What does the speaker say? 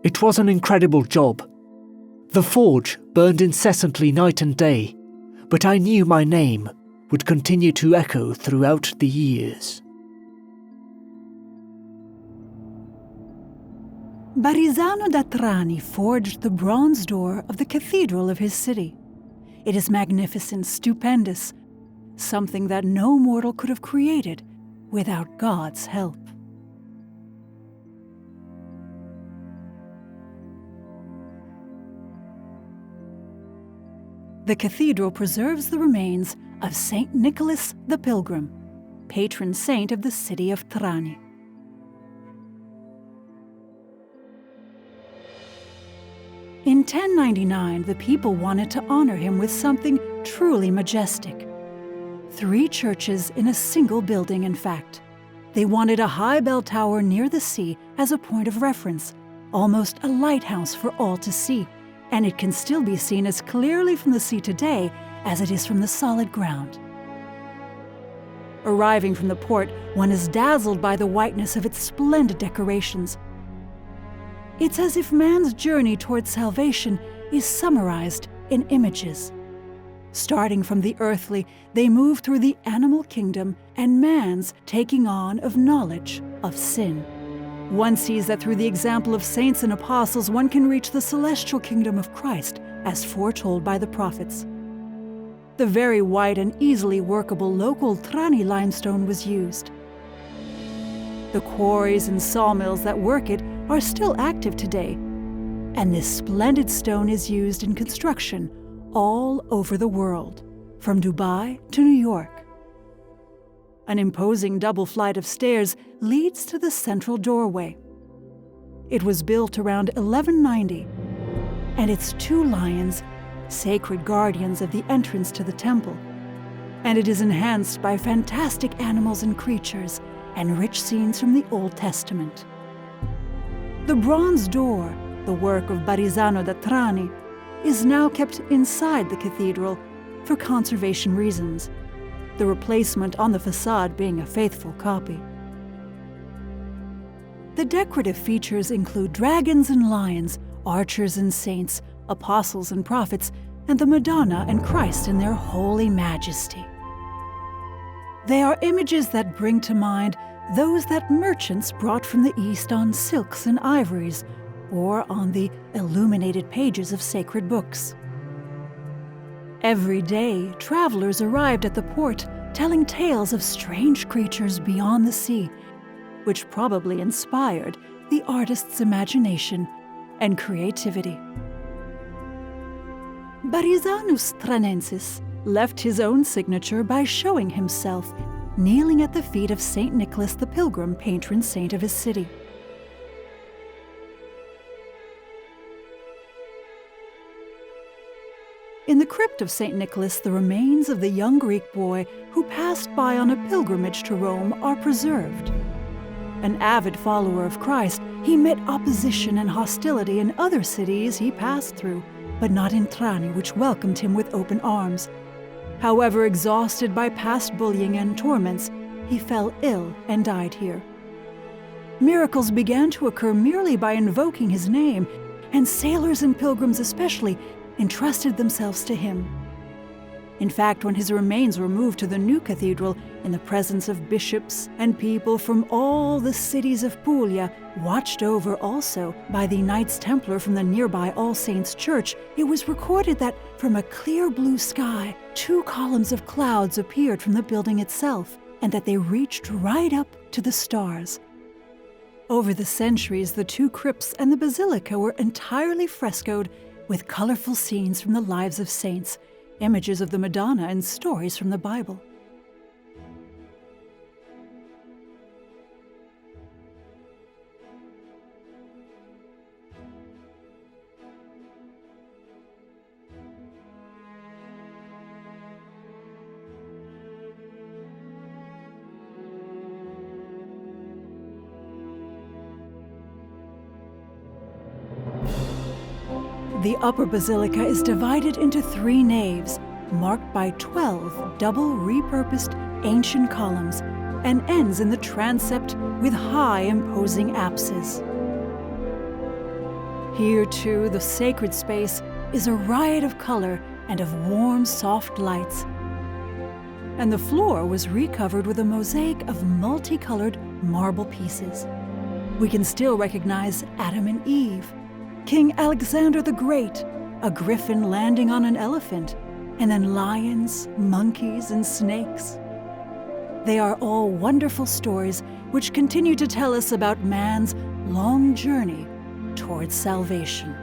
It was an incredible job. The forge burned incessantly night and day, but I knew my name would continue to echo throughout the years. Barisano da Trani forged the bronze door of the cathedral of his city. It is magnificent, stupendous, something that no mortal could have created without God's help. The cathedral preserves the remains of Saint Nicholas the Pilgrim, patron saint of the city of Trani. In 1099, the people wanted to honor him with something truly majestic. 3 churches in a single building, in fact. They wanted a high bell tower near the sea as a point of reference, almost a lighthouse for all to see, and it can still be seen as clearly from the sea today as it is from the solid ground. Arriving from the port, one is dazzled by the whiteness of its splendid decorations. It's as if man's journey towards salvation is summarized in images. Starting from the earthly, they move through the animal kingdom and man's taking on of knowledge of sin. One sees that through the example of saints and apostles, one can reach the celestial kingdom of Christ, as foretold by the prophets. The very white and easily workable local Trani limestone was used. The quarries and sawmills that work it are still active today, and this splendid stone is used in construction all over the world, from Dubai to New York. An imposing double flight of stairs leads to the central doorway. It was built around 1190, and its 2 lions, sacred guardians of the entrance to the temple, and it is enhanced by fantastic animals and creatures and rich scenes from the Old Testament. The bronze door, the work of Barisano da Trani, is now kept inside the cathedral for conservation reasons, the replacement on the facade being a faithful copy. The decorative features include dragons and lions, archers and saints, apostles and prophets, and the Madonna and Christ in their holy majesty. They are images that bring to mind those that merchants brought from the East on silks and ivories, or on the illuminated pages of sacred books. Every day, travelers arrived at the port telling tales of strange creatures beyond the sea, which probably inspired the artist's imagination and creativity. Barisanus Tranensis left his own signature by showing himself kneeling at the feet of Saint Nicholas the Pilgrim, patron saint of his city. In the crypt of St. Nicholas, the remains of the young Greek boy who passed by on a pilgrimage to Rome are preserved. An avid follower of Christ, he met opposition and hostility in other cities he passed through, but not in Trani, which welcomed him with open arms. However, exhausted by past bullying and torments, he fell ill and died here. Miracles began to occur merely by invoking his name, and sailors and pilgrims especially entrusted themselves to him. In fact, when his remains were moved to the new cathedral, in the presence of bishops and people from all the cities of Puglia, watched over also by the Knights Templar from the nearby All Saints Church, it was recorded that from a clear blue sky, 2 columns of clouds appeared from the building itself, and that they reached right up to the stars. Over the centuries, the 2 crypts and the basilica were entirely frescoed with colorful scenes from the lives of saints, images of the Madonna, and stories from the Bible. The upper basilica is divided into 3 naves, marked by 12 double repurposed ancient columns, and ends in the transept with high imposing apses. Here, too, the sacred space is a riot of color and of warm, soft lights. And the floor was recovered with a mosaic of multicolored marble pieces. We can still recognize Adam and Eve, King Alexander the Great, a griffin landing on an elephant, and then lions, monkeys, and snakes. They are all wonderful stories which continue to tell us about man's long journey towards salvation.